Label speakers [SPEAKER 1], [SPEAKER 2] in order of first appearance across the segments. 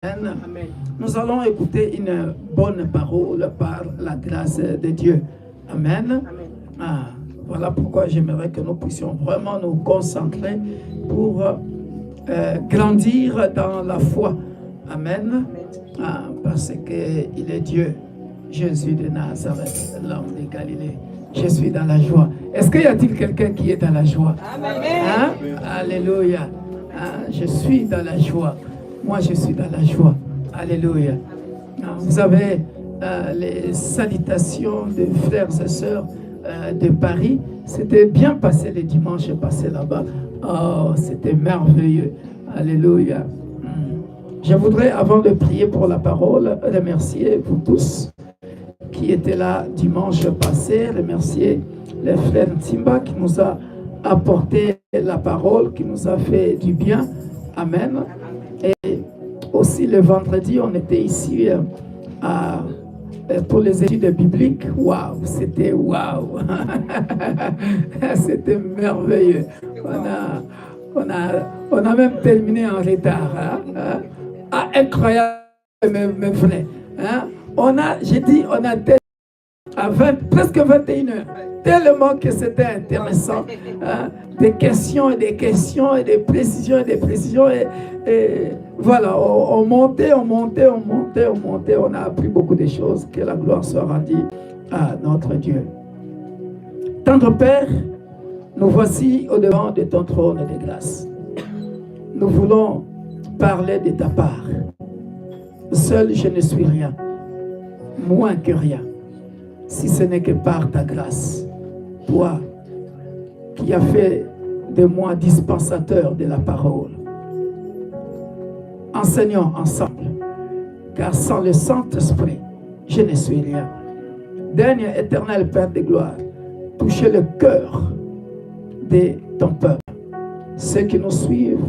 [SPEAKER 1] Amen. Nous allons écouter une bonne parole par la grâce de Dieu. Amen. Voilà pourquoi j'aimerais que nous puissions vraiment nous concentrer pour grandir dans la foi. Amen. Parce qu'il est Dieu, Jésus de Nazareth, l'homme de Galilée. Je suis dans la joie. Est-ce qu'il y a-t-il quelqu'un qui est dans la joie? Amen. Alléluia. Je suis dans la joie. Moi, je suis dans la joie. Alléluia. Vous avez les salutations des frères et sœurs de Paris. C'était bien passé le dimanche passé là-bas. Oh, c'était merveilleux. Alléluia. Je voudrais, avant de prier pour la parole, remercier vous tous qui étaient là dimanche passé. Remercier les frères Timba qui nous a apporté la parole, qui nous a fait du bien. Amen. Et aussi le vendredi, on était ici pour les études bibliques. Waouh, c'était waouh. C'était merveilleux. On a même terminé en retard. Incroyable, mais vrai. On a terminé à presque 21 heures. Tellement que c'était intéressant. Des questions et des questions et des précisions et des précisions. Et voilà, on montait. On a appris beaucoup de choses. Que la gloire soit rendue à notre Dieu. Tendre Père, nous voici au-devant de ton trône de grâce. Nous voulons parler de ta part. Seul je ne suis rien, moins que rien, si ce n'est que par ta grâce. Toi qui as fait de moi dispensateur de la parole. Enseignons ensemble, car sans le Saint-Esprit, je ne suis rien. Dernier éternel Père de gloire, touchez le cœur de ton peuple, ceux qui nous suivent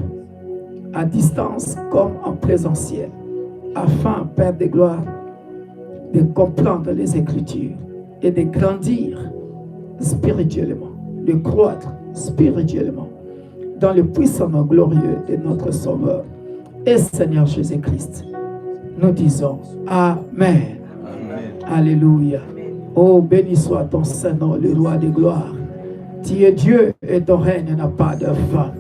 [SPEAKER 1] à distance comme en présentiel, afin, Père de gloire, de comprendre les Écritures et de grandir spirituellement, de croître spirituellement dans le puissant nom glorieux de notre Sauveur et Seigneur Jésus-Christ. Nous disons Amen. Alléluia. Oh, béni soit ton Saint-Nom, le roi de gloire. Tu es Dieu et ton règne n'a pas de fin.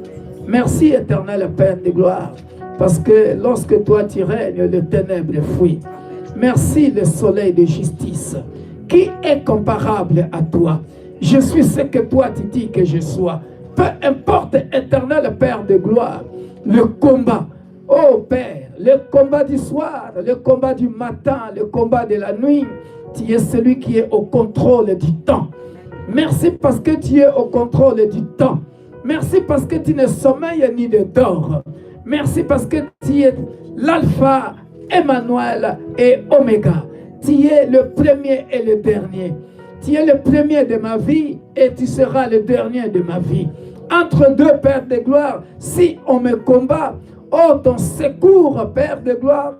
[SPEAKER 1] Merci, éternel Père de gloire, parce que lorsque toi tu règnes, le ténèbre fuit. Merci, le soleil de justice. Qui est comparable à toi? Je suis ce que toi tu dis que je sois. Peu importe, éternel Père de gloire, le combat, oh Père, le combat du soir, le combat du matin, le combat de la nuit, tu es celui qui est au contrôle du temps. Merci parce que tu es au contrôle du temps. Merci parce que tu ne sommeilles ni ne dors. Merci parce que tu es l'alpha, Emmanuel et Oméga. Tu es le premier et le dernier. Tu es le premier de ma vie et tu seras le dernier de ma vie. Entre deux Pères de gloire, si on me combat, oh, ton secours, Père de gloire,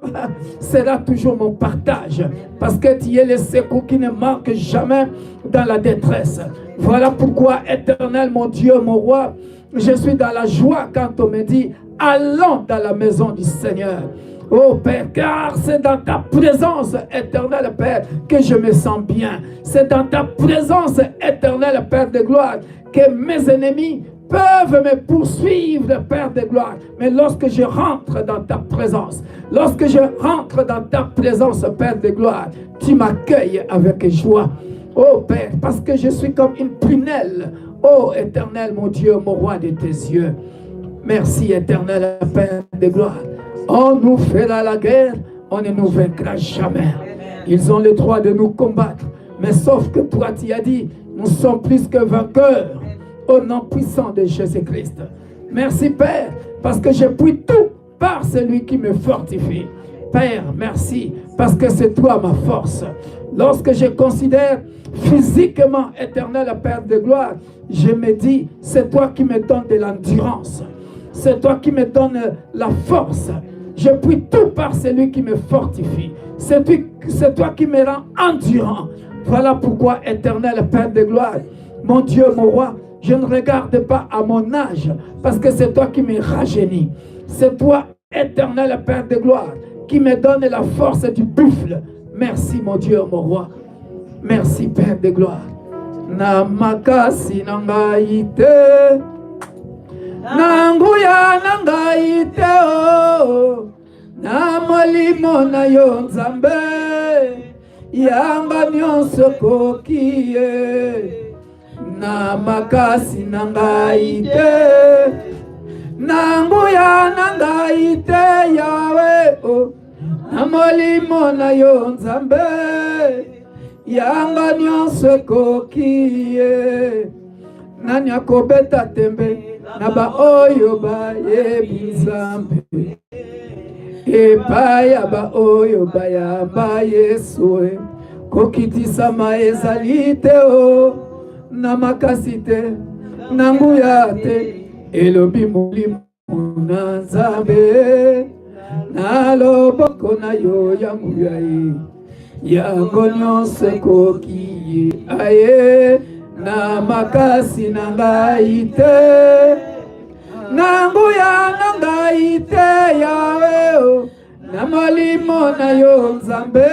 [SPEAKER 1] sera toujours mon partage. Parce que tu es le secours qui ne manque jamais dans la détresse. Voilà pourquoi, éternel, mon Dieu, mon roi, je suis dans la joie quand on me dit, allons dans la maison du Seigneur. Oh Père, car c'est dans ta présence, éternel Père, que je me sens bien. C'est dans ta présence, éternel Père de gloire, que mes ennemis peuvent me poursuivre, Père de gloire. Mais lorsque je rentre dans ta présence, lorsque je rentre dans ta présence, Père de gloire, tu m'accueilles avec joie. Oh Père, parce que je suis comme une prunelle. Oh éternel, mon Dieu, mon roi de tes yeux. Merci, éternel Père de gloire. On nous fera la guerre, on ne nous vaincra jamais. Ils ont le droit de nous combattre. Mais sauf que toi, tu as dit, nous sommes plus que vainqueurs. Au nom puissant de Jésus-Christ. Merci Père, parce que je puis tout par celui qui me fortifie. Père, merci, parce que c'est toi ma force. Lorsque je considère physiquement, éternel Père de gloire, je me dis, c'est toi qui me donnes de l'endurance. C'est toi qui me donnes la force. Je puis tout par celui qui me fortifie. C'est toi qui me rend endurant. Voilà pourquoi, éternel Père de gloire, mon Dieu, mon roi, je ne regarde pas à mon âge, parce que c'est toi qui me rajeunis. C'est toi, éternel Père de gloire, qui me donne la force du buffle. Merci mon Dieu, mon roi. Merci Père de gloire. Namakasi nangaite, nanguya nangaite oh, namolimo na yo nzambe, yanga nyonso kokie. Namakasi nangaite, nanguya nangaite Yahweh oh, namolimo na yo nzambe, yanga nyonso kokie. Nani akobeta tembe na ba oyo ba yebi nzambe, epaya ba oyo ba yamba Yesu kokitisa ezali te o, na makasi te na nguya te, elobi molimo na nzambe, na loboko na yo ya nguya ye, yango nyonso kokie. Aye na makasi na ngai te, na nguya na ngai te Yahweh oh, na molimo na yo nzambe,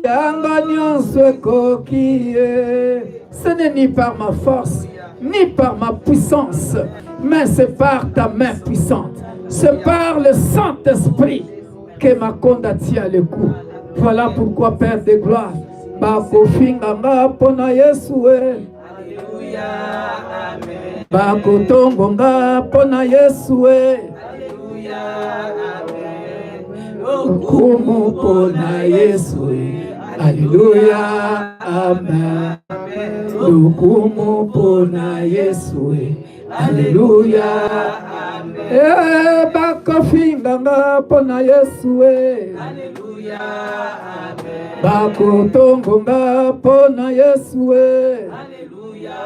[SPEAKER 1] yanga nyonso kokie. Ce n'est ni par ma force, ni par ma puissance, mais c'est par ta main puissante. C'est par le Saint-Esprit que ma conduite tient le coup. Voilà pourquoi, Père de gloire, bakofinganga pona Yesu
[SPEAKER 2] Alléluia, amen.
[SPEAKER 1] Bakotongonga pona Yesu
[SPEAKER 2] Alléluia, amen.
[SPEAKER 1] Okumu pona Yesu Alléluia, amen. Okumu pona Yesu Alléluia, amen. Bakofinganga pona Yesu
[SPEAKER 2] Alléluia, amen.
[SPEAKER 1] Bakotongonga pona Yesu
[SPEAKER 2] Alléluia,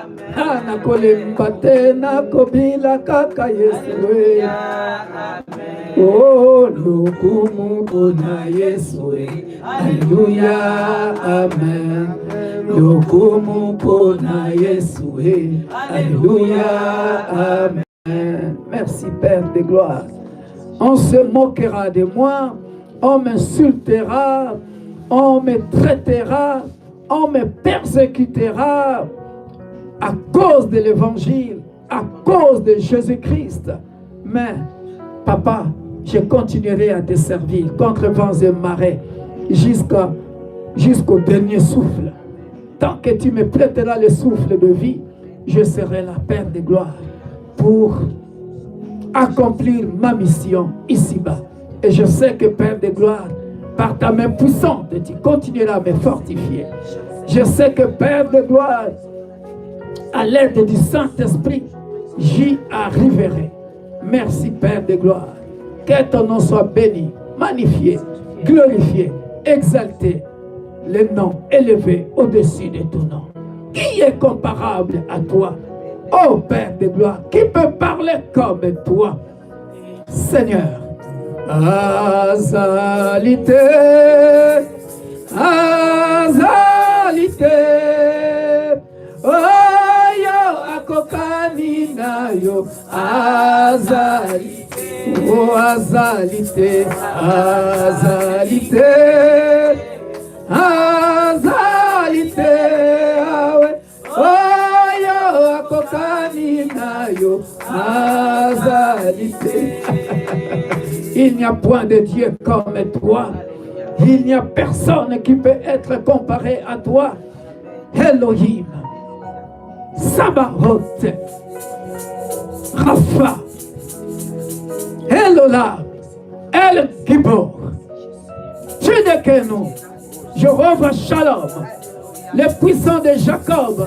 [SPEAKER 2] amen.
[SPEAKER 1] Nakolemba te nakobila kaka Yesu
[SPEAKER 2] Amen.
[SPEAKER 1] oh, lokumu pona Yesu Alléluia, amen. Lokumu pona Yesu Alléluia, amen. Merci Père de gloire. On se moquera de moi, on m'insultera, on me traitera, on me persécutera à cause de l'évangile, à cause de Jésus-Christ. Mais, papa, je continuerai à te servir contre vents et marées jusqu'au dernier souffle. Tant que tu me prêteras le souffle de vie, je serai la Père de gloire pour accomplir ma mission ici-bas. Et je sais que Père de gloire, par ta main puissante, tu continueras à me fortifier. Je sais que Père de gloire, à l'aide du Saint-Esprit, j'y arriverai. Merci Père de gloire. Que ton nom soit béni, magnifié, glorifié, exalté, le nom élevé au-dessus de ton nom. Qui est comparable à toi, ô Père de gloire? Qui peut parler comme toi, Seigneur? Azalité, azalité, oh yo akokani na yo, azalité, oh azalité, azalité, azalité, oh yo akokani na yo, azalité. Il n'y a point de Dieu comme toi. Il n'y a personne qui peut être comparé à toi. Elohim, Sabaoth, Rapha, Elola, El Gibor, Tchidekenu, Jéhovah Shalom, le puissant de Jacob,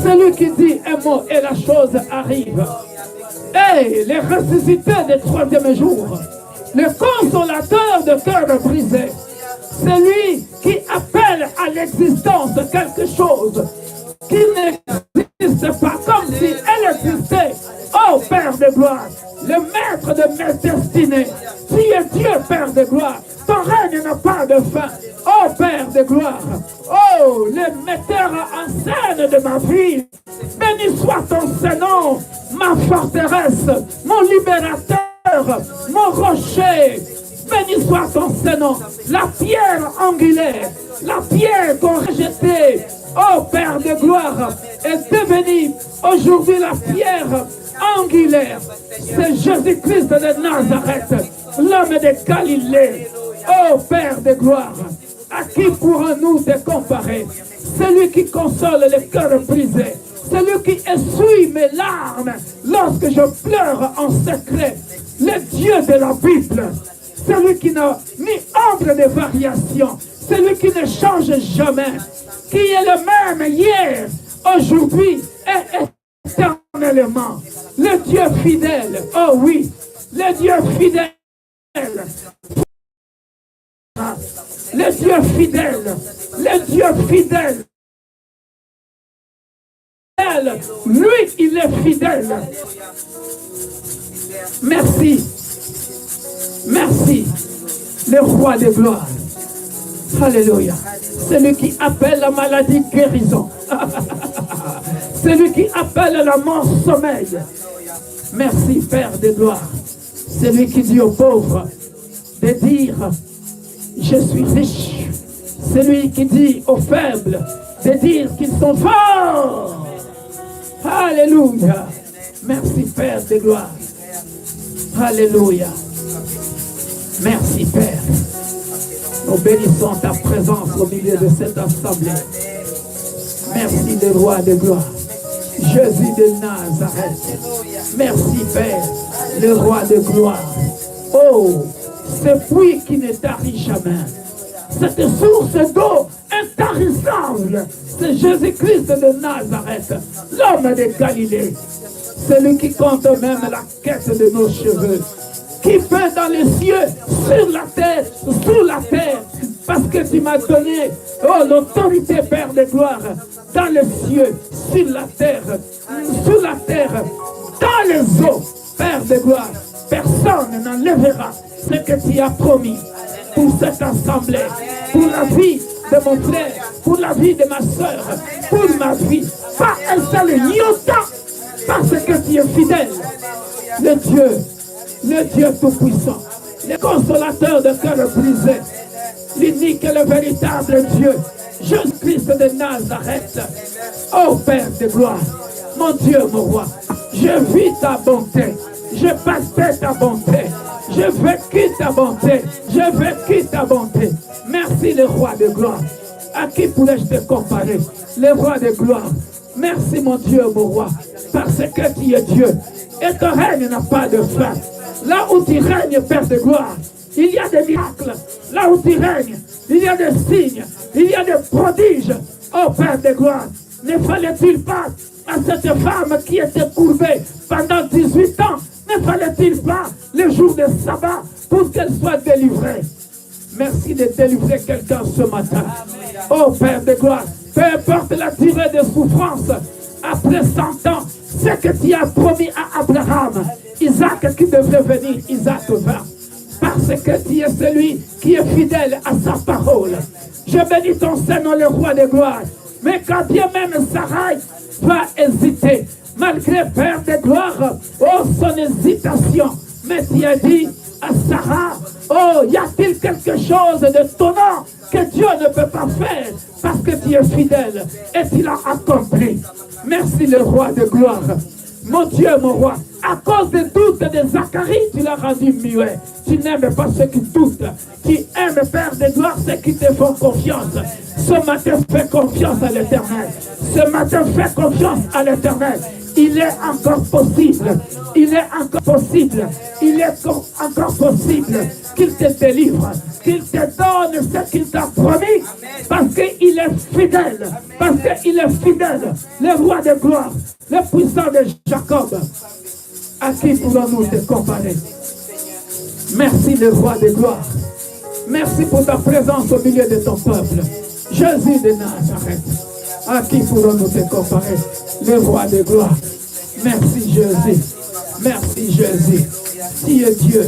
[SPEAKER 1] celui qui dit un mot et la chose arrive. Et les ressuscités du troisième jour, le consolateur de cœur brisé, celui qui appelle à l'existence quelque chose qui n'existe pas comme si elle existait. Oh Père de gloire, le maître de mes destinées, tu es Dieu Père de gloire, ton règne n'a pas de fin. Oh Père de gloire, oh le metteur en scène de ma vie, béni soit ton Saint-Nom, ma forteresse, mon libérateur, demeure, mon rocher. Béni soit ton Saint-Nom. La pierre angulaire, la pierre qu'on rejetait, ô Père de gloire, est devenue aujourd'hui la pierre angulaire. C'est Jésus-Christ de Nazareth, l'homme de Galilée. Ô Père de gloire, à qui pourrons-nous te comparer? Celui qui console les cœurs brisés, celui qui essuie mes larmes lorsque je pleure en secret, le Dieu de la Bible, celui qui n'a ni ombre de variation, celui qui ne change jamais, qui est le même hier, aujourd'hui et éternellement. Le Dieu fidèle, oh oui, le Dieu fidèle. Le Dieu fidèle, le Dieu fidèle. Lui, il est fidèle. Merci. Merci, le roi de gloire. Alléluia. Celui qui appelle la maladie guérison. Celui qui appelle la mort sommeil. Merci, Père de gloire. Celui qui dit aux pauvres de dire je suis riche. Celui qui dit aux faibles de dire qu'ils sont forts. Alléluia. Merci, Père de gloire. Alléluia. Merci, Père. Nous bénissons ta présence au milieu de cette assemblée. Merci, le roi de gloire. Jésus de Nazareth. Merci, Père, le roi de gloire. Oh, ce puits qui ne tarit jamais. Cette source d'eau intarissable. C'est Jésus-Christ de Nazareth, l'homme de Galilée. Celui qui compte même la quête de nos cheveux. Qui fait dans les cieux, sur la terre, sous la terre. Parce que tu m'as donné, oh, l'autorité, Père de gloire, dans les cieux, sur la terre, sous la terre, dans les eaux, Père de gloire. Personne n'enlèvera ce que tu as promis pour cette assemblée, pour la vie de mon frère, pour la vie de ma soeur, pour ma vie. Pas un seul iota, parce que tu es fidèle. Le Dieu tout-puissant, le consolateur de cœur brisé, l'unique et le véritable Dieu, Jésus-Christ de Nazareth. Oh Père de gloire, mon Dieu, mon roi, je vis ta bonté, je passais ta bonté, je vécu ta bonté, je vécu ta bonté. Merci le roi de gloire. À qui pourrais-je te comparer? Le roi de gloire. Merci mon Dieu, mon roi, parce que tu es Dieu et ton règne n'a pas de fin. Là où tu règnes, Père de gloire, il y a des miracles. Là où tu règnes, il y a des signes, il y a des prodiges. Oh Père de gloire, ne fallait-il pas à cette femme qui était courbée pendant 18 ans, ne fallait-il pas le jour de sabbat pour qu'elle soit délivrée? Merci de délivrer quelqu'un ce matin. Oh Père de gloire, peu importe la durée de souffrance, après 100 ans, ce que tu as promis à Abraham, Isaac qui devrait venir, Isaac vint. Parce que tu es celui qui est fidèle à sa parole. Je bénis ton Seigneur, le roi de gloire. Mais quand bien même Sarai va hésiter, malgré Père de gloire, oh son hésitation, mais tu as dit à Sarah, oh y a-t-il quelque chose d'étonnant que Dieu ne peut pas faire parce que tu es fidèle et tu l'as accompli. Merci le roi de gloire. Mon Dieu, mon roi, à cause des doutes de Zacharie, tu l'as rendu muet. Tu n'aimes pas ceux qui doutent. Tu aimes, Père de gloire, ceux qui te font confiance. Ce matin, fais confiance à l'Éternel. Ce matin, fais confiance à l'Éternel. Il est encore possible. Il est encore possible. Il est encore possible qu'il te délivre. Qu'il te donne ce qu'il t'a promis. Parce qu'il est fidèle. Parce qu'il est fidèle. Le roi de gloire. Le puissant de Jacob. À qui pouvons-nous te comparer? Merci le roi de gloire. Merci pour ta présence au milieu de ton peuple. Jésus de Nazareth. À qui pourrons-nous te comparer? Le roi de gloire. Merci Jésus. Merci Jésus. Tu es Dieu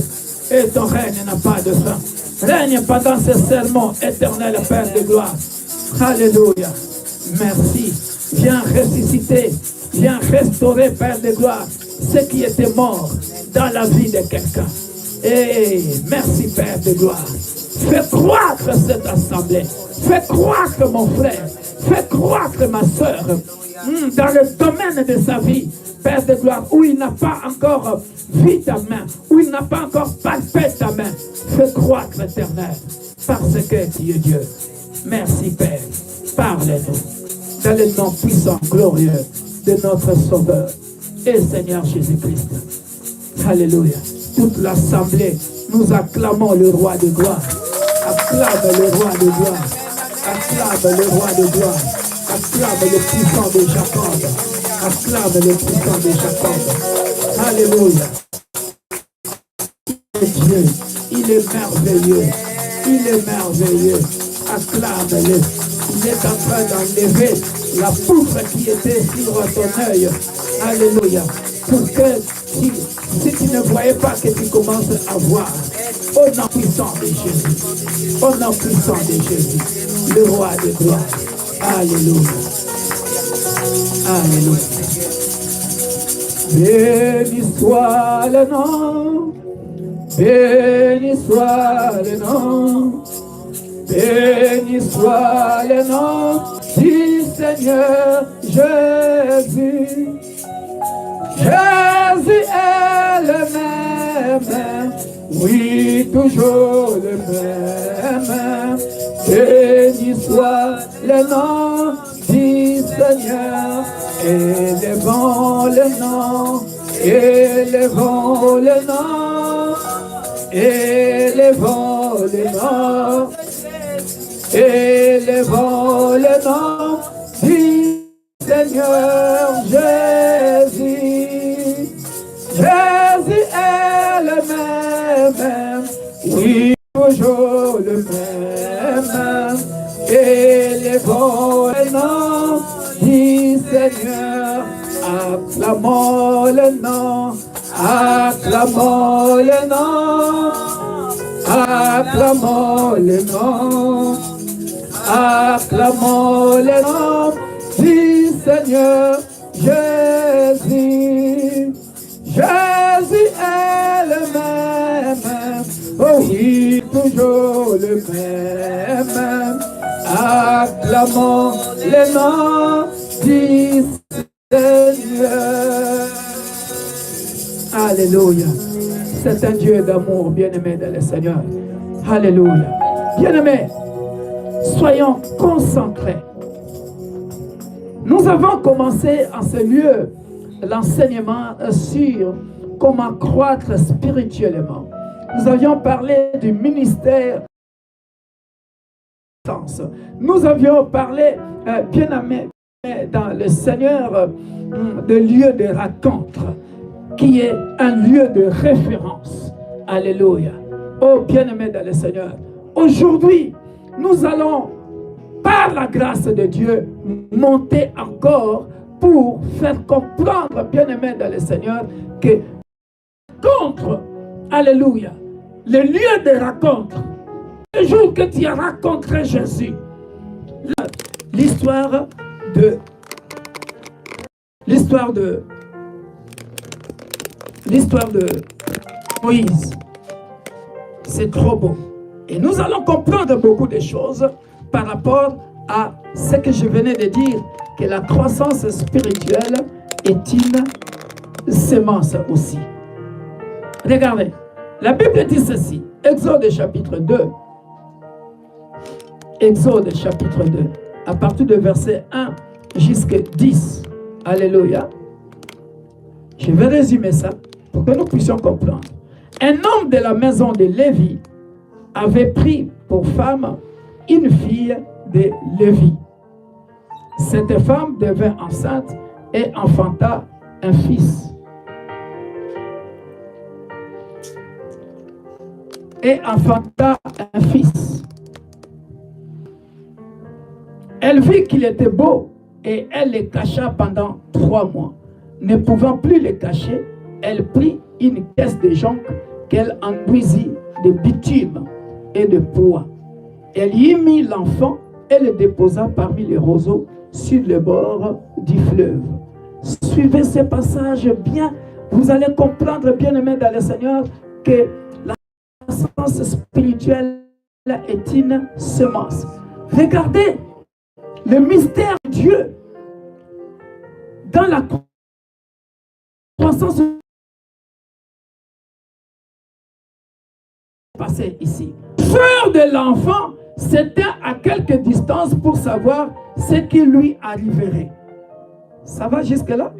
[SPEAKER 1] et ton règne n'a pas de fin. Règne pendant ce sermon éternel, Père de gloire. Alléluia. Merci. Viens ressusciter. Viens restaurer, Père de gloire. ce qui était mort dans la vie de quelqu'un. Et merci Père de gloire. Fais croître cette assemblée. Fais croître mon frère. Fais croître ma soeur. Dans le domaine de sa vie, Père de gloire, où il n'a pas encore vu ta main, où il n'a pas encore palpé ta main. Fais croître éternel. Parce que tu es Dieu. Merci Père. Parle-nous. Dans le nom puissant, glorieux de notre Sauveur et Seigneur Jésus-Christ. Alléluia. Toute l'assemblée, nous acclamons le roi de gloire. Acclame le roi de gloire. Acclame le roi de gloire. Acclame le puissant de Jacob. Acclame le puissant de Jacob. Alléluia. Il est Dieu. Il est merveilleux. Il est merveilleux. Acclame-le. Il est en train d'enlever la poutre qui était sur ton œil. Alléluia. Pour que si tu ne voyais pas, que tu commences à voir. Au nom puissant de Jésus. Au nom puissant de Jésus. Le roi de gloire. Alléluia. Alléluia. Béni soit le nom. Béni soit le nom. Béni soit le nom du Seigneur Jésus. Jésus est le même, oui, toujours le même. Béni soit le nom du Seigneur. Élevons le nom, élevons le nom, élevons le nom. Élevons le nom du Seigneur Jésus. Jésus est le même, oui, toujours le même. Élevons le nom du Seigneur. Acclamons le nom, acclamons le nom, acclamons le nom. Acclamons le nom du Seigneur Jésus. Jésus est le même, oh oui, toujours le même. Acclamons le nom du Seigneur. Alléluia. C'est un Dieu d'amour, bien-aimé dans le Seigneur. Alléluia. Bien-aimé, soyons concentrés. Nous avons commencé en ce lieu l'enseignement sur comment croître spirituellement. Nous avions parlé du ministère. Nous avions parlé, bien-aimé, dans le Seigneur, de lieu de rencontre, qui est un lieu de référence. Alléluia. Oh, bien-aimé dans le Seigneur. Aujourd'hui, nous allons, par la grâce de Dieu, monter encore pour faire comprendre, bien-aimé dans le Seigneur, que rencontre, alléluia, le lieu de rencontre, le jour que tu as rencontré Jésus, l'histoire de Moïse, c'est trop beau. Et nous allons comprendre beaucoup de choses par rapport à ce que je venais de dire, que la croissance spirituelle est une semence aussi. Regardez, la Bible dit ceci, Exode chapitre 2, Exode chapitre 2, à partir de verset 1 jusqu'à 10. Alléluia. Je vais résumer ça pour que nous puissions comprendre. Un homme de la maison de Lévi avait pris pour femme une fille de Lévi. Cette femme devint enceinte et enfanta un fils. Elle vit qu'il était beau et elle le cacha pendant 3 mois. Ne pouvant plus le cacher, elle prit une caisse de jonc qu'elle enduisit de bitume et de pois. Elle y mit l'enfant et le déposa parmi les roseaux sur le bord du fleuve. Suivez ce passage bien vous allez comprendre, bien-aimés dans le Seigneur, que la croissance spirituelle est une semence. Regardez le mystère de Dieu dans la croissance passée ici. Peur de l'enfant, c'était à quelque distance pour savoir ce qui lui arriverait. Ça va jusque-là?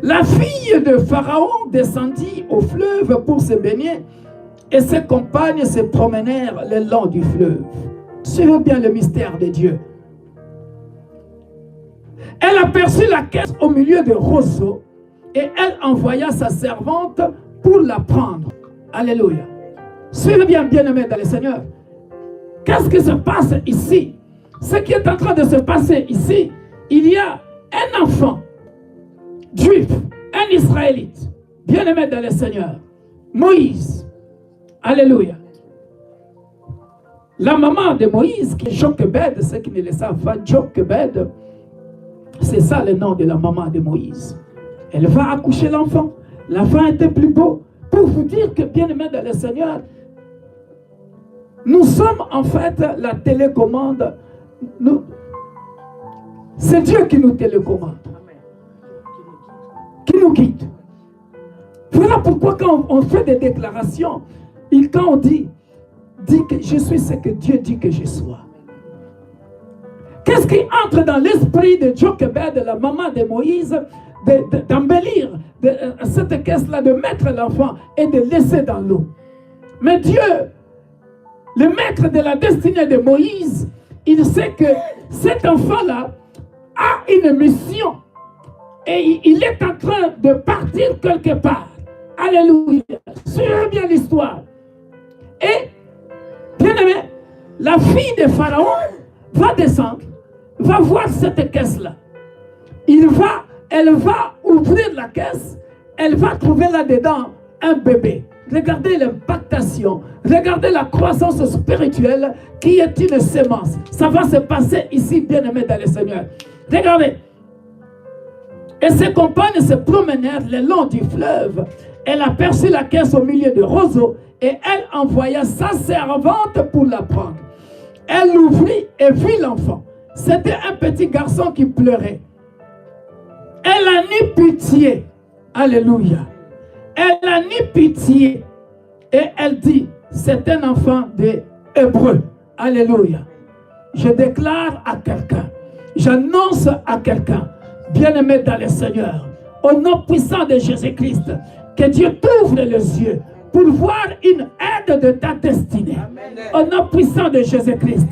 [SPEAKER 1] La fille de Pharaon descendit au fleuve pour se baigner et ses compagnes se promenèrent le long du fleuve. Suivez bien le mystère de Dieu. Elle aperçut la caisse au milieu de roseaux et elle envoya sa servante pour la prendre. Alléluia. Suivez bien, bien-aimés dans le Seigneur. Qu'est-ce qui se passe ici? Ce qui est en train de se passer ici, il y a un enfant juif, un Israélite, bien-aimé dans le Seigneur, Moïse. Alléluia. La maman de Moïse, qui est Jochebed, ceux qui ne le savent pas, Jochebed, c'est ça le nom de la maman de Moïse. Elle va accoucher l'enfant. L'enfant était plus beau. Pour vous dire que, bien-aimé dans le Seigneur, nous sommes en fait la télécommande. C'est Dieu qui nous télécommande, qui nous guide. Voilà pourquoi quand on fait des déclarations, et quand on dit que je suis ce que Dieu dit que je sois. Qu'est-ce qui entre dans l'esprit de Jochebed, de la maman de Moïse, d'embellir cette caisse-là, de mettre l'enfant et de laisser dans l'eau? Mais Dieu, le maître de la destinée de Moïse, il sait que cet enfant-là a une mission et il est en train de partir quelque part. Alléluia. Suivez bien l'histoire. Et, bien aimé, la fille de Pharaon va descendre, va voir cette caisse-là. Elle va ouvrir la caisse, elle va trouver là-dedans un bébé. Regardez l'impactation, regardez la croissance spirituelle qui est une sémence. Ça va se passer ici, bien-aimé dans le Seigneur. Regardez. Et ses compagnes se promenèrent le long du fleuve. Elle aperçut la caisse au milieu de roseaux et elle envoya sa servante pour la prendre. Elle l'ouvrit et vit l'enfant. C'était un petit garçon qui pleurait. Elle a ni pitié. Alléluia. Elle a ni pitié. Et elle dit, c'est un enfant des Hébreux. Alléluia. Je déclare à quelqu'un, j'annonce à quelqu'un, bien-aimé dans le Seigneur, au nom puissant de Jésus-Christ, que Dieu t'ouvre les yeux pour voir une aide de ta destinée. Au nom puissant de Jésus-Christ.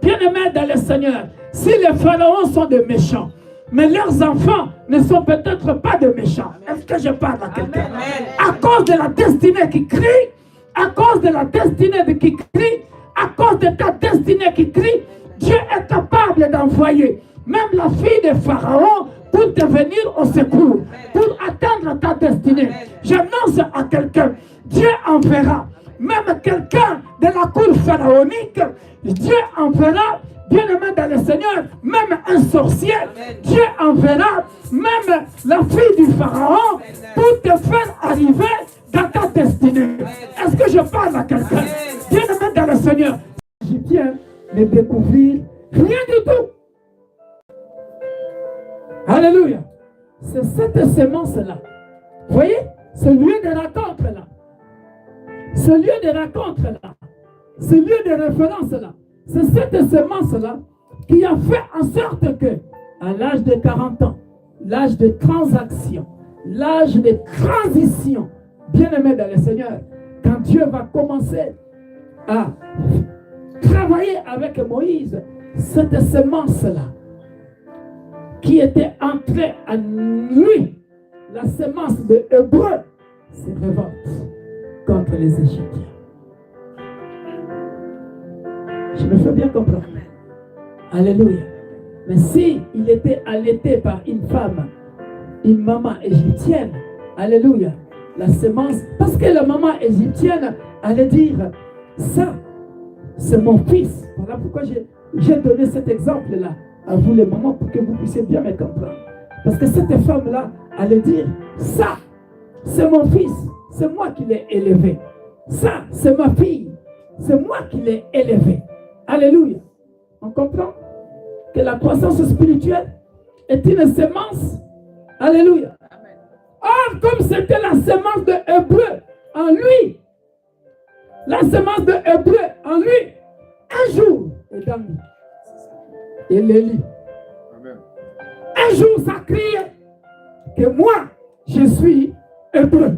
[SPEAKER 1] Bien-aimé dans le Seigneur, si les pharaons sont des méchants, mais leurs enfants ne sont peut-être pas de méchants. Est-ce que je parle à quelqu'un? À cause de la destinée qui crie, à cause de la destinée qui crie, à cause de ta destinée qui crie, Dieu est capable d'envoyer même la fille de Pharaon pour te venir au secours, pour atteindre ta destinée. J'annonce à quelqu'un, Dieu enverra même quelqu'un de la cour pharaonique, Dieu enverra, bien-aimé dans le Seigneur, même un sorcier, Dieu enverra même la fille du Pharaon pour te faire arriver dans ta destinée. Est-ce que je parle à quelqu'un? Bien-aimé dans le Seigneur, je viens de découvrir rien du tout. Alléluia. C'est cette semence-là. Vous voyez? Ce lieu de rencontre-là. Ce lieu de rencontre-là. Ce lieu de référence-là. C'est cette semence-là qui a fait en sorte que, à l'âge de 40 ans, l'âge de transaction, l'âge de transition, bien-aimé dans le Seigneur, quand Dieu va commencer à travailler avec Moïse, cette semence-là, qui était entrée en lui, la semence de Hébreu, se révolte contre les Égyptiens. Je me fais bien comprendre. Alléluia. Mais si il était allaité par une femme, une maman égyptienne, alléluia, la semence, parce que la maman égyptienne allait dire, ça, c'est mon fils. Voilà pourquoi j'ai donné cet exemple-là à vous les mamans pour que vous puissiez bien me comprendre. Parce que cette femme-là allait dire, ça, c'est mon fils, c'est moi qui l'ai élevé. Ça, c'est ma fille, c'est moi qui l'ai élevé. Alléluia. On comprend que la croissance spirituelle est une semence. Alléluia. Or, comme c'était la semence de Hébreu en lui, la semence de Hébreu en lui, un jour, et dans lui, il le lit. Un jour, ça crie que moi, je suis Hébreu.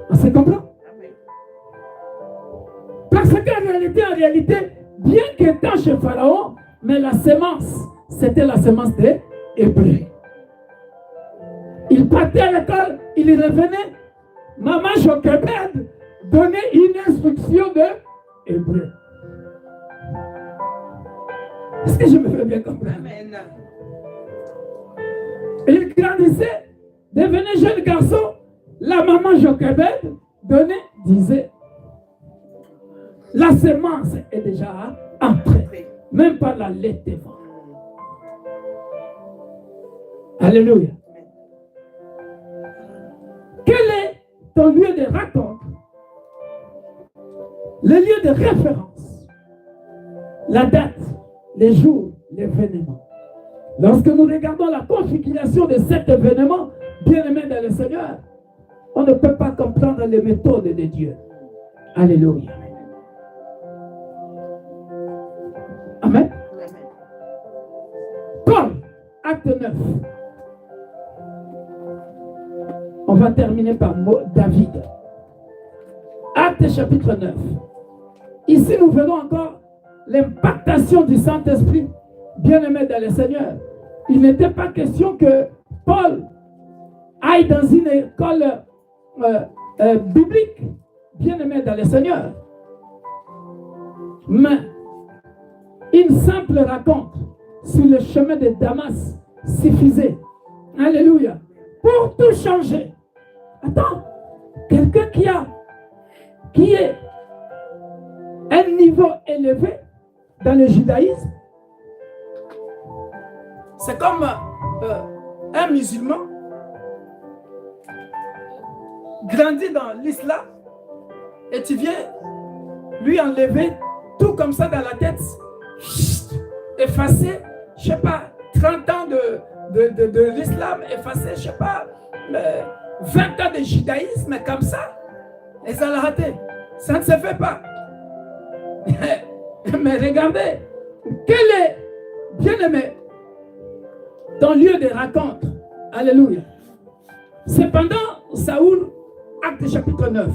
[SPEAKER 1] On se comprend? Parce qu'en réalité, bien qu'étant chez Pharaon, mais la semence, c'était la semence des Hébreux. Il partait à l'école, il revenait. Maman Jochebed donnait une instruction de Hébreu. Est-ce que je me fais bien comprendre? Amen. Il grandissait, devenait jeune garçon. La maman Jochebed disait, la semence est déjà entrée, même pas la lettre devant. Alléluia. Quel est ton lieu de rencontre? Le lieu de référence, la date, les jours, l'événement. Lorsque nous regardons la configuration de cet événement, bien-aimé dans le Seigneur, on ne peut pas comprendre les méthodes de Dieu. Alléluia. Amen. Paul, acte 9. On va terminer par David. Acte chapitre 9. Ici, nous verrons encore l'impactation du Saint-Esprit, bien-aimé dans le Seigneur. Il n'était pas question que Paul aille dans une école biblique, bien-aimé dans le Seigneur. Mais une simple rencontre sur le chemin de Damas suffisait. Alléluia. Pour tout changer. Attends, quelqu'un qui est un niveau élevé dans le judaïsme, c'est comme un musulman grandit dans l'islam et tu viens lui enlever tout comme ça dans la tête, effacer, je sais pas, 30 ans de l'islam, effacer, je sais pas, 20 ans de judaïsme comme ça, et ça l'a raté. Ça ne se fait pas. Mais regardez, quel est, bien-aimé, ton lieu de rencontre? Alléluia. Cependant, Saoul, acte chapitre 9.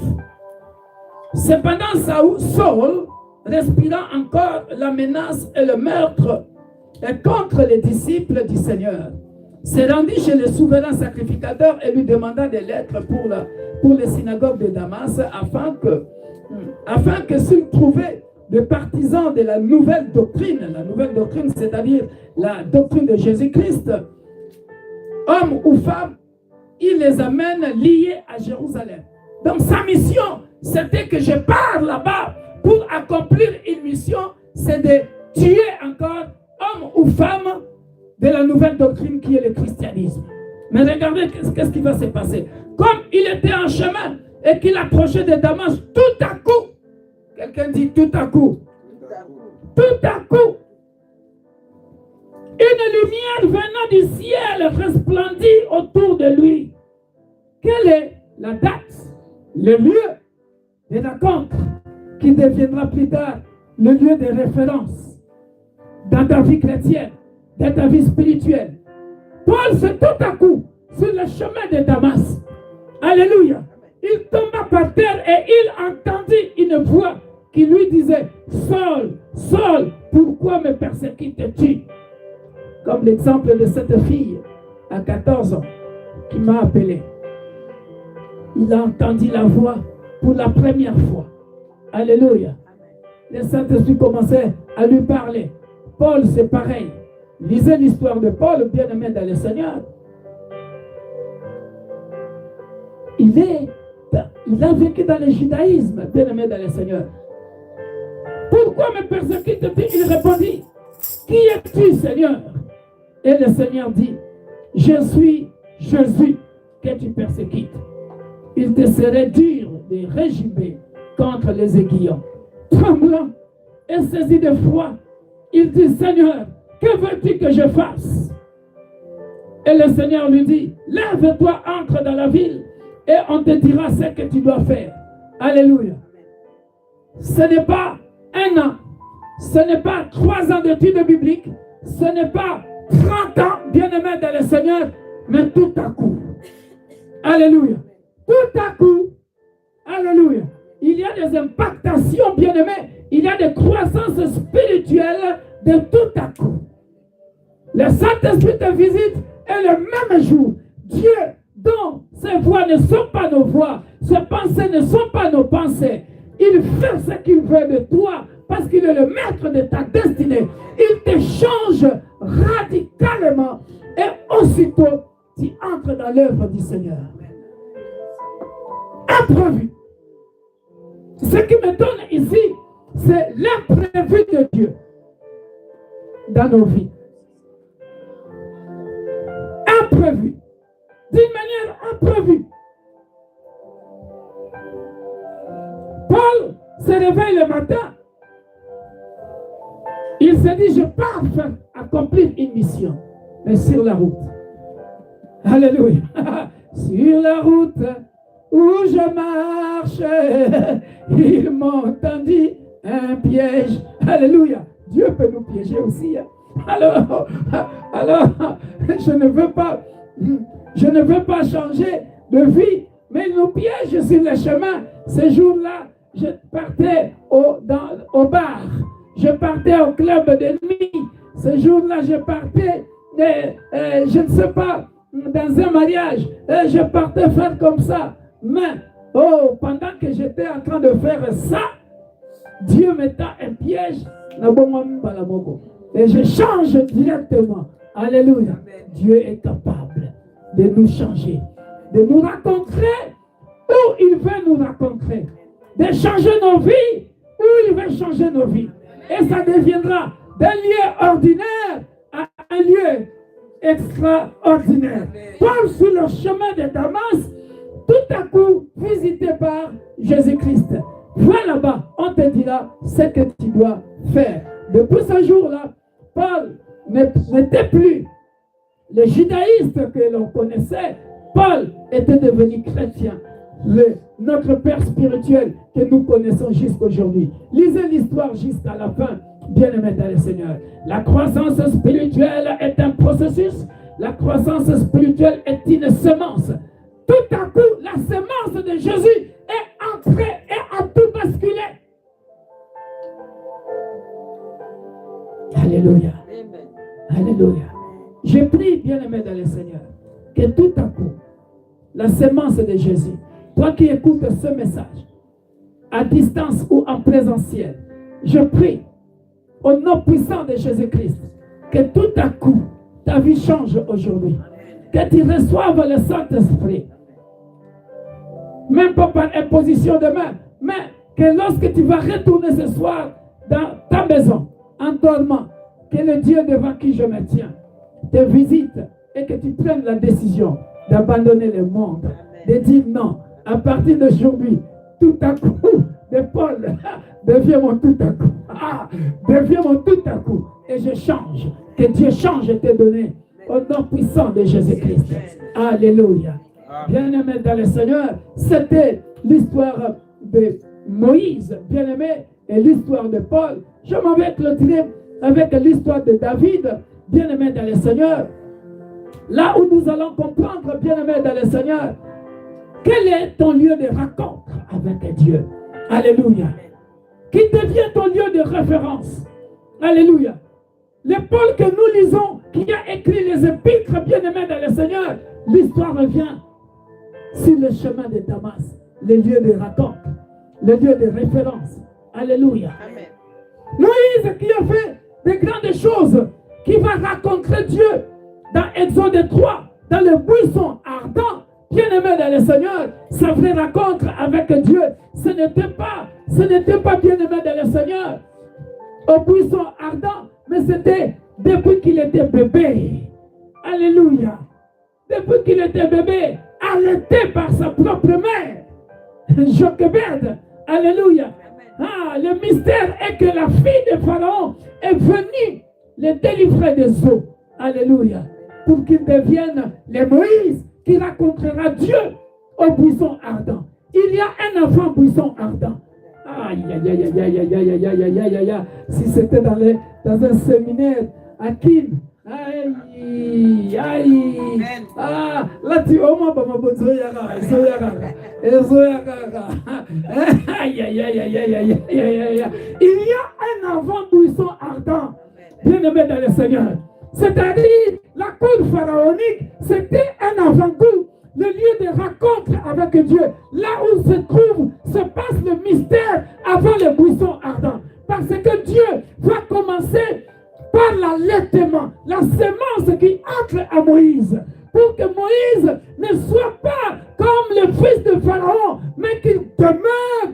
[SPEAKER 1] Cependant, Saul, respirant encore la menace et le meurtre contre les disciples du Seigneur, s'est rendu chez le souverain sacrificateur et lui demanda des lettres pour les synagogues de Damas afin que s'il trouvait des partisans de la nouvelle doctrine, c'est-à-dire la doctrine de Jésus-Christ, hommes ou femmes, il les amène liés à Jérusalem. Donc sa mission, c'était que je pars là-bas pour accomplir une mission, c'est de tuer encore hommes ou femmes de la nouvelle doctrine qui est le christianisme. Mais regardez qu'est-ce qui va se passer. Comme il était en chemin et qu'il approchait de Damas, tout à coup, quelqu'un dit tout à coup, une lumière venant du ciel resplendit autour de lui. Quelle est la date, le lieu de rencontre qui deviendra plus tard le lieu de référence dans ta vie chrétienne, dans ta vie spirituelle? Paul, c'est tout à coup sur le chemin de Damas. Alléluia. Il tomba par terre et il entendit une voix qui lui disait, Saul, Saul, pourquoi me persécutes-tu? Comme l'exemple de cette fille à 14 ans qui m'a appelé. Il a entendu la voix pour la première fois. Alléluia. Le Saint-Esprit commençait à lui parler. Paul, c'est pareil. Lisez l'histoire de Paul, bien-aimé dans le Seigneur. Il a vécu dans le judaïsme, bien-aimé dans le Seigneur. Pourquoi pourquoi me persécutes-tu? Il répondit, qui es-tu, Seigneur? Et le Seigneur dit, je suis Jésus que tu persécutes. Il te serait dur de régimer contre les aiguillons. Tremblant et saisi de foi, il dit, Seigneur, que veux-tu que je fasse? Et le Seigneur lui dit, lève-toi, entre dans la ville et on te dira ce que tu dois faire. Alléluia. Ce n'est pas 1 an, ce n'est pas 3 ans d'études bibliques, ce n'est pas 30 ans, bien-aimés dans le Seigneur, mais tout à coup. Alléluia. Tout à coup. Alléluia. Il y a des impactations, bien-aimés. Il y a des croissances spirituelles de tout à coup. Le Saint-Esprit te visite et le même jour, Dieu, dont ses voix ne sont pas nos voix, ses pensées ne sont pas nos pensées, il fait ce qu'il veut de toi parce qu'il est le maître de ta destinée. Il te change radicalement et aussitôt tu entres dans l'œuvre du Seigneur. Imprévu. Ce qui me donne ici, c'est l'imprévu de Dieu dans nos vies. Imprévu. D'une manière imprévue. Paul se réveille le matin. Il se dit, je pars faire accomplir une mission. Mais sur la route. Alléluia. Sur la route où je marche, ils m'ont tendu un piège. Alléluia. Dieu peut nous piéger aussi. Alors, je ne veux pas changer de vie, mais il nous piège sur le chemin. Ce jour-là, je partais au bar, je partais au club de nuit. Ce jour-là, je partais, je ne sais pas, dans un mariage. Je partais faire comme ça. Mais, pendant que j'étais en train de faire ça, Dieu me tend un piège. Et je change directement. Alléluia. Dieu est capable de nous changer, de nous rencontrer où il veut nous rencontrer, de changer nos vies où il veut changer nos vies. Et ça deviendra d'un lieu ordinaire à un lieu extraordinaire. Paul, sur le chemin de Damas, tout à coup visité par Jésus-Christ. Va là-bas, on te dira ce que tu dois faire. Depuis ce jour-là, Paul n'était plus le judaïste que l'on connaissait. Paul était devenu chrétien, notre père spirituel que nous connaissons jusqu'aujourd'hui. Lisez l'histoire jusqu'à la fin, bien-aimés dans le Seigneur. La croissance spirituelle est un processus. La croissance spirituelle est une semence. Tout à coup, la semence de Jésus est entrée et a tout basculé. Alléluia. Alléluia. Je prie, bien-aimé dans le Seigneur, que tout à coup, la semence de Jésus, toi qui écoutes ce message, à distance ou en présentiel, je prie, au nom puissant de Jésus-Christ, que tout à coup, ta vie change aujourd'hui. Que tu reçoives le Saint-Esprit. Même pas par imposition de main, mais que lorsque tu vas retourner ce soir dans ta maison, en dormant, que le Dieu devant qui je me tiens te visite et que tu prennes la décision d'abandonner le monde, de dire non. À partir d'aujourd'hui, tout à coup, de Paul devient mon tout à coup. Devient mon tout à coup. Et je change. Que Dieu change et te donne au nom puissant de Jésus-Christ. Alléluia. Bien-aimé dans le Seigneur, c'était l'histoire de Moïse, bien-aimé, et l'histoire de Paul. Je m'en vais clôturer avec l'histoire de David, bien-aimé dans le Seigneur. Là où nous allons comprendre, bien-aimé dans le Seigneur, quel est ton lieu de rencontre avec Dieu. Alléluia. Qui devient ton lieu de référence. Alléluia. Le Paul que nous lisons, qui a écrit les épîtres, bien-aimés dans le Seigneur, l'histoire revient sur le chemin de Damas, le lieu de rencontre, le lieu de référence. Alléluia. Amen. Moïse qui a fait de grandes choses, qui va rencontrer Dieu dans Exode 3, dans le buisson ardent, bien-aimé dans le Seigneur, sa vraie rencontre avec Dieu, ce n'était pas bien-aimé dans le Seigneur, au buisson ardent, mais c'était depuis qu'il était bébé. Alléluia. Depuis qu'il était bébé, allaité par sa propre mère. Jochebed. Alléluia. Ah, le mystère est que la fille de Pharaon est venue les délivrer des eaux. Alléluia. Pour qu'ils deviennent les Moïse qui racontera Dieu au buisson ardent. Il y a un enfant buisson ardent. Aïe, aïe, aïe, aïe, aïe, aïe, aïe, aïe, aïe, aïe, aïe, aïe. Si c'était dans un séminaire à Kim. Aïe, aïe. Ah, là tu as ma bonne zoyara. Aïe, aïe, aïe, aïe, aïe, aïe, aïe, aïe. Il y a un enfant buisson ardent. Bien-aimé dans le Seigneur. C'est-à-dire, la cour pharaonique, c'était un avant-goût, le lieu de rencontre avec Dieu, là où se passe le mystère avant le buisson ardent. Parce que Dieu va commencer par l'allaitement, la semence qui entre à Moïse, pour que Moïse ne soit pas comme le fils de Pharaon, mais qu'il demeure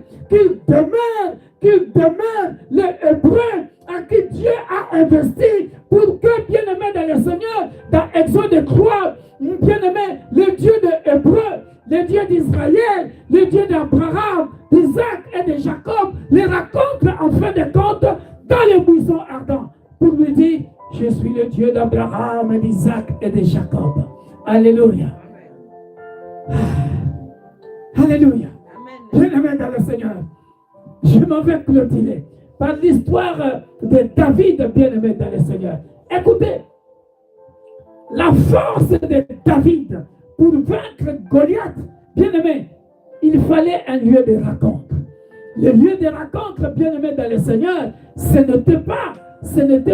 [SPEAKER 1] le Hébreu à qui Dieu a investi pour que, bien-aimé dans le Seigneur, dans Exode 3, bien-aimé, le Dieu de Hébreu, le Dieu d'Israël, le Dieu d'Abraham, d'Isaac et de Jacob, les rencontre en fin de compte dans le buisson ardent pour lui dire, je suis le Dieu d'Abraham, d'Isaac et de Jacob. Alléluia. Alléluia. Bien-aimé dans le Seigneur, je m'en vais clôturer par l'histoire de David, bien-aimé dans le Seigneur. Écoutez, la force de David pour vaincre Goliath, bien-aimé, il fallait un lieu de rencontre. Le lieu de rencontre, bien-aimé dans le Seigneur, ce n'était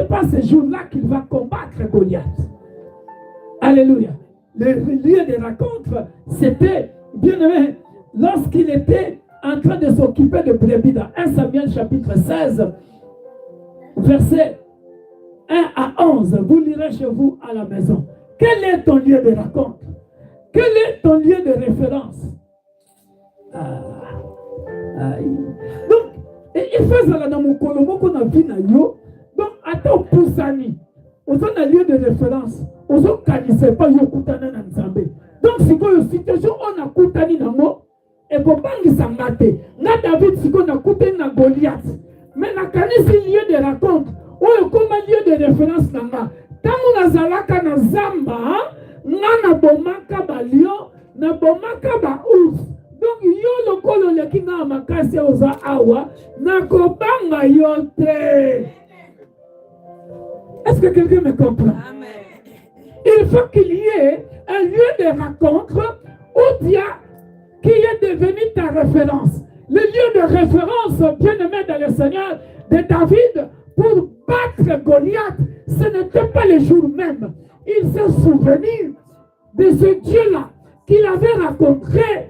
[SPEAKER 1] pas ce jour-là qu'il va combattre Goliath. Alléluia. Le lieu de rencontre, c'était, bien-aimé, lorsqu'il était en train de s'occuper de brebis dans 1 Samuel chapitre 16, verset 1 à 11. Vous lirez chez vous à la maison. Quel est ton lieu de rencontre? Quel est ton lieu de référence? Donc, il fait ça dans mon colomo qu'on a vu. Donc, attends, Poussani, on a un lieu de référence. On ne connaissait pas Yokutana Nzambe. Donc, si vous avez une situation, on a Koutani Namo, et qu'on bangi Sangate. Na David, si on a Koutani na Goliath. Mais na kanisi lieu de rencontre. Ou comme lieu de référence Nanga. Tant on a Zalaka na Zamba, na bomaka ba lion, na bomaka ba ouf. Donc, yo le kolo le kinga makasi oza awa, na kobanga yote. Est-ce que quelqu'un me comprend? Amen. Il faut qu'il y ait un lieu de rencontre où Dieu qui est devenu ta référence. Le lieu de référence, bien-aimé dans le Seigneur, de David pour battre Goliath, ce n'était pas le jour même. Il s'est souvenu de ce Dieu-là qu'il avait rencontré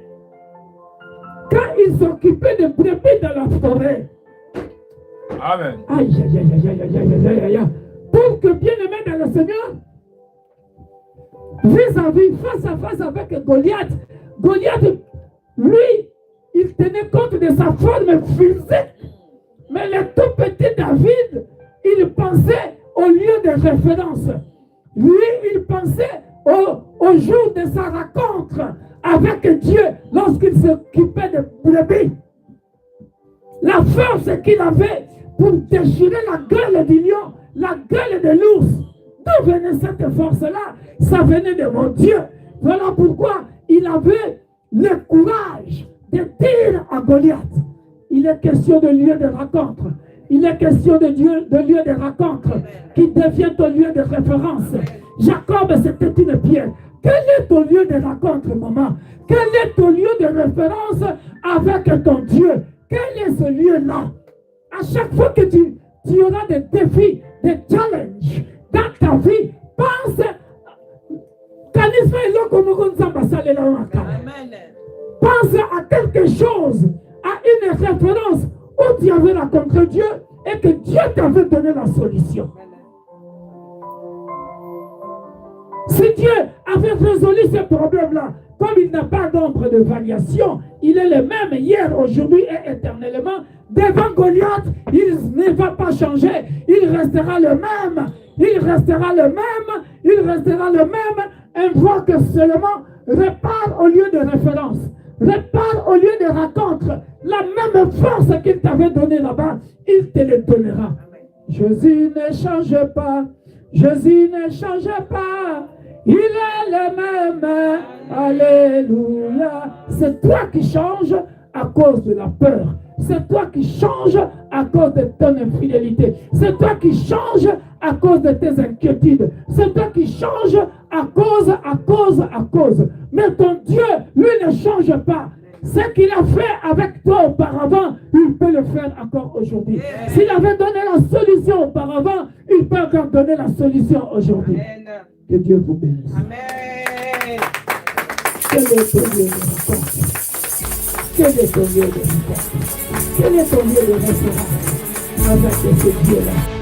[SPEAKER 1] quand il s'occupait de brebis dans la forêt.
[SPEAKER 3] Amen.
[SPEAKER 1] Aïe, aïe, aïe, aïe, aïe, aïe, aïe, aïe, aïe. Pour que, bien-aimé dans le Seigneur, vis-à-vis, face à face avec Goliath, Goliath, lui, il tenait compte de sa forme physique. Mais le tout petit David, il pensait au lieu de référence. Lui, il pensait au jour de sa rencontre avec Dieu lorsqu'il s'occupait de brebis. La force qu'il avait pour déchirer la gueule du lion, la gueule de l'ours. D'où venait cette force-là? Ça venait de mon Dieu. Voilà pourquoi il avait le courage de dire à Goliath. Il est question de lieu de rencontre. Il est question de lieu de rencontre qui devient ton lieu de référence. Jacob, c'était une pierre. Quel est ton lieu de rencontre, maman? Quel est ton lieu de référence avec ton Dieu? Quel est ce lieu-là? À chaque fois que tu auras des défis, des challenges dans ta vie, pense pense à quelque chose, à une référence où tu avais rencontré Dieu et que Dieu t'avait donné la solution. Si Dieu avait résolu ce problème-là, comme il n'a pas d'ombre de variation. Il est le même hier, aujourd'hui et éternellement. Devant Goliath, il ne va pas changer. Il restera le même. Il restera le même. Il restera le même. Invoque seulement, répare au lieu de référence. Répare au lieu de rencontre. La même force qu'il t'avait donnée là-bas, il te le donnera. Jésus ne change pas. Jésus ne change pas. Il est le même. Alléluia. C'est toi qui changes à cause de la peur. C'est toi qui changes à cause de ton infidélité. C'est toi qui changes à cause de tes inquiétudes. C'est toi qui changes à cause. Mais ton Dieu, lui, ne change pas. Ce qu'il a fait avec toi auparavant, il peut le faire encore aujourd'hui. S'il avait donné la solution auparavant, il peut encore donner la solution aujourd'hui. Que Dieu vous bénisse.
[SPEAKER 2] Amen.
[SPEAKER 1] Quel est ton lieu de rencontre? Quel est ton lieu de rencontre? Quel est ton lieu de restaurant avec ce Dieu-là?